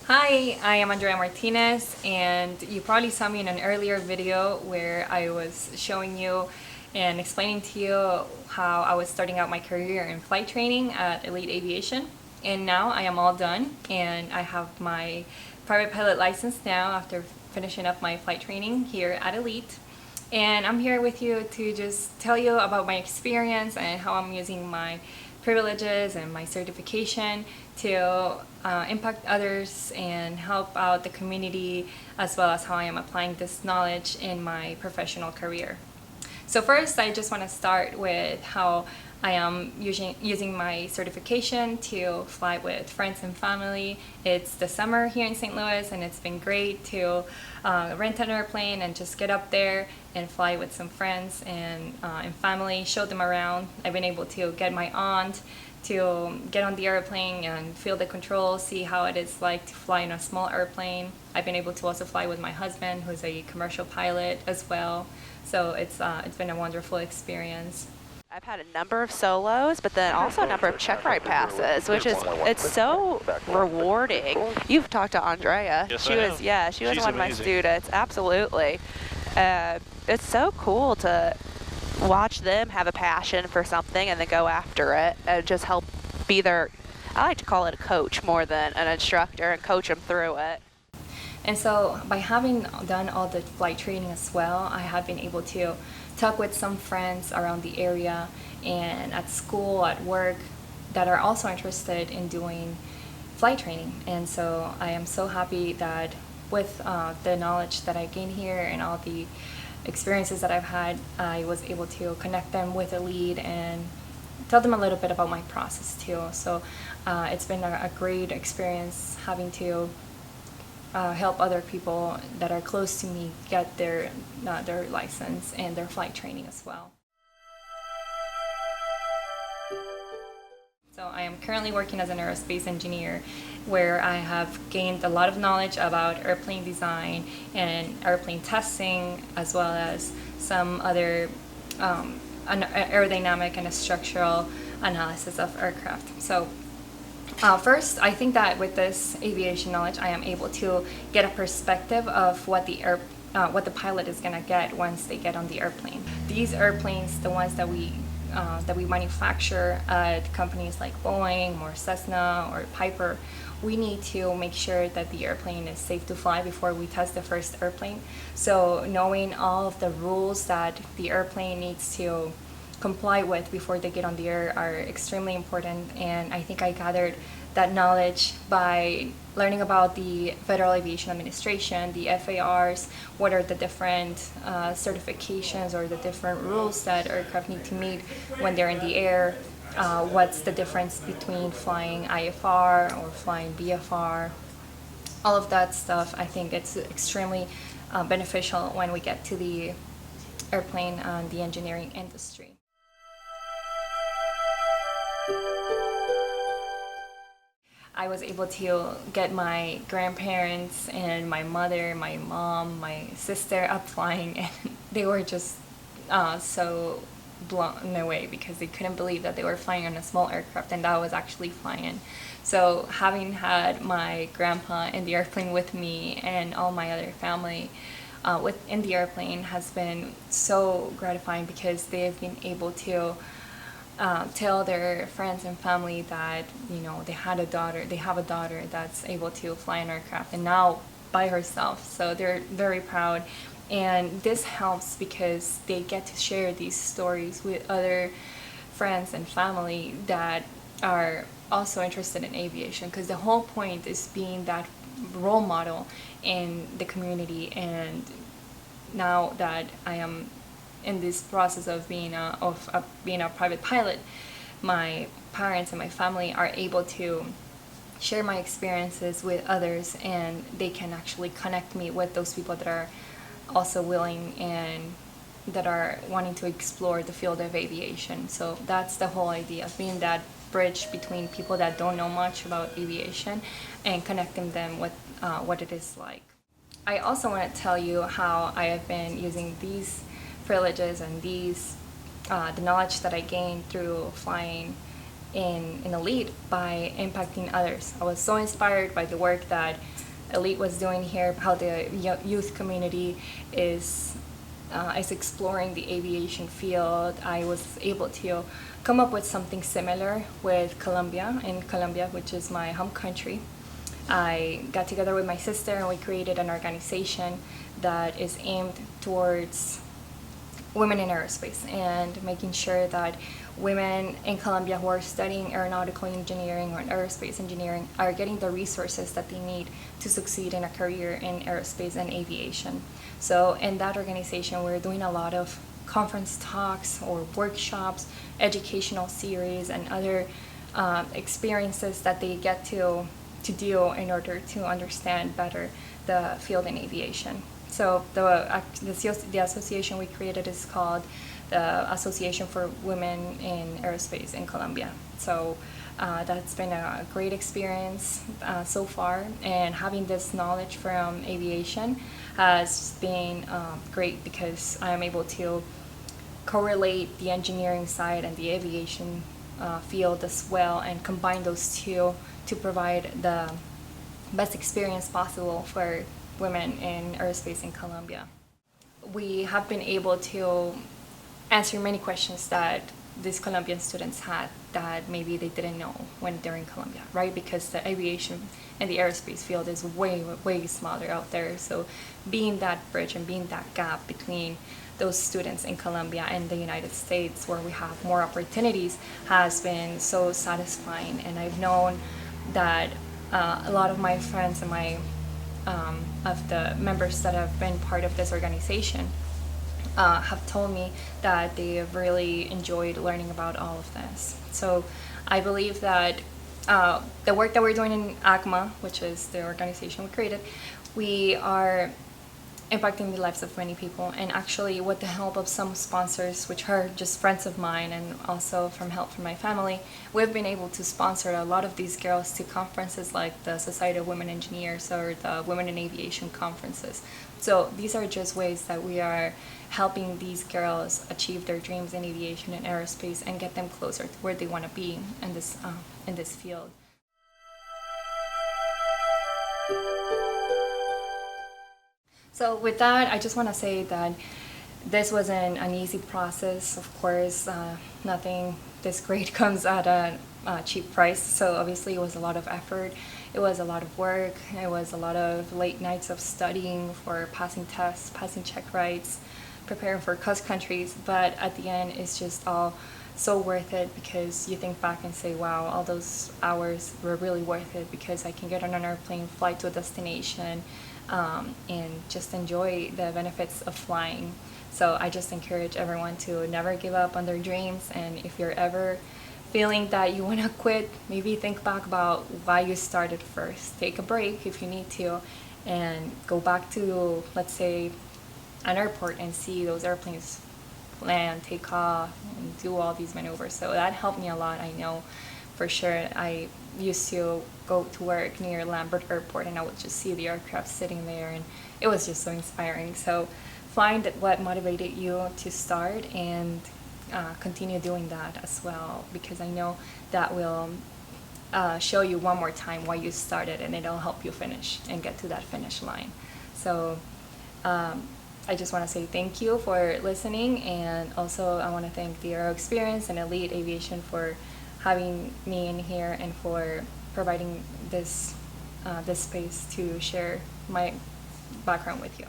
Hi, I am Andrea Martinez, and you probably saw me in an earlier video where I was showing you and explaining to you how I was starting out my career in flight training at Elite Aviation. And now I am all done, and I have my private pilot license now after finishing up my flight training here at Elite. And I'm here with you to just tell you about my experience and how I'm using my privileges and my certification to impact others and help out the community, as well as how I am applying this knowledge in my professional career. So first, I just want to start with how I am using my certification to fly with friends and family. It's the summer here in St. Louis, and it's been great to rent an airplane and just get up there and fly with some friends and family, show them around. I've been able to get my aunt to get on the airplane and feel the controls, see how it is like to fly in a small airplane. I've been able to also fly with my husband, who's a commercial pilot as well. So it's been a wonderful experience. I've had a number of solos, but then also a number of check ride passes, which is, it's so rewarding. You've talked to Andrea. Yes, she was She's one of my amazing. students, absolutely. It's so cool to watch them have a passion for something and then go after it and just help be their, I like to call it a coach more than an instructor, and coach them through it. And so by having done all the flight training as well, I have been able to talk with some friends around the area and at school, at work, that are also interested in doing flight training. And so I am so happy that with the knowledge that I gained here and all the experiences that I've had, I was able to connect them with a lead and tell them a little bit about my process too. So it's been a great experience having to help other people that are close to me get their license and their flight training as well. So I am currently working as an aerospace engineer, where I have gained a lot of knowledge about airplane design and airplane testing, as well as some other aerodynamic and structural analysis of aircraft. So first, I think that with this aviation knowledge, I am able to get a perspective of what the pilot is gonna get once they get on the airplane. These airplanes, the ones that we manufacture at companies like Boeing or Cessna or Piper, we need to make sure that the airplane is safe to fly before we test the first airplane. So knowing all of the rules that the airplane needs to comply with before they get on the air are extremely important, and I think I gathered that knowledge by learning about the Federal Aviation Administration, the FARs, what are the different certifications or the different rules that aircraft need to meet when they're in the air, what's the difference between flying IFR or flying BFR. All of that stuff, I think it's extremely beneficial when we get to the airplane and the engineering industry. I was able to get my grandparents and my mother, my mom, my sister up flying, and they were just so blown away because they couldn't believe that they were flying on a small aircraft and that I was actually flying. So having had my grandpa in the airplane with me and all my other family in the airplane has been so gratifying, because they have been able to tell their friends and family that, you know, they have a daughter that's able to fly an aircraft, and now by herself. So they're very proud, and this helps because they get to share these stories with other friends and family that are also interested in aviation, because the whole point is being that role model in the community. And now that I am in this process of being a private pilot, my parents and my family are able to share my experiences with others, and they can actually connect me with those people that are also willing and that are wanting to explore the field of aviation. So that's the whole idea, of being that bridge between people that don't know much about aviation and connecting them with what it is like. I also want to tell you how I have been using these privileges and the knowledge that I gained through flying in Elite by impacting others. I was so inspired by the work that Elite was doing here, how the youth community is exploring the aviation field. I was able to come up with something similar with Colombia, which is my home country. I got together with my sister and we created an organization that is aimed towards women in aerospace and making sure that women in Colombia who are studying aeronautical engineering or aerospace engineering are getting the resources that they need to succeed in a career in aerospace and aviation. So in that organization, we're doing a lot of conference talks or workshops, educational series, and other experiences that they get to do in order to understand better the field in aviation. So the association we created is called the Association for Women in Aerospace in Colombia. So that's been a great experience so far, and having this knowledge from aviation has been great because I am able to correlate the engineering side and the aviation field as well and combine those two to provide the best experience possible for women in aerospace in Colombia. We have been able to answer many questions that these Colombian students had that maybe they didn't know when they're in Colombia, right? Because the aviation and the aerospace field is way, way smaller out there. So being that bridge and being that gap between those students in Colombia and the United States, where we have more opportunities, has been so satisfying. And I've known that a lot of my friends and of the members that have been part of this organization have told me that they have really enjoyed learning about all of this. So I believe that the work that we're doing in ACMA, which is the organization we created, we are impacting the lives of many people, and actually with the help of some sponsors, which are just friends of mine, and also from help from my family, we've been able to sponsor a lot of these girls to conferences like the Society of Women Engineers or the Women in Aviation conferences. So these are just ways that we are helping these girls achieve their dreams in aviation and aerospace and get them closer to where they want to be in this field. So with that, I just want to say that this wasn't an easy process. Of course, nothing this great comes at a cheap price. So obviously it was a lot of effort. It was a lot of work. It was a lot of late nights of studying for passing tests, passing check rides, preparing for cross countries. But at the end, it's just all so worth it because you think back and say, wow, all those hours were really worth it because I can get on an airplane, fly to a destination, and just enjoy the benefits of flying. So I just encourage everyone to never give up on their dreams, and if you're ever feeling that you want to quit, maybe think back about why you started first. Take a break if you need to and go back to, let's say, an airport and see those airplanes land, take off, and do all these maneuvers. So that helped me a lot, I know for sure. I used to go to work near Lambert Airport and I would just see the aircraft sitting there, and it was just so inspiring. So find what motivated you to start and continue doing that as well, because I know that will show you one more time why you started, and it'll help you finish and get to that finish line. So I just want to say thank you for listening, and also I want to thank the Aero Experience and Elite Aviation for having me in here and for providing this space to share my background with you.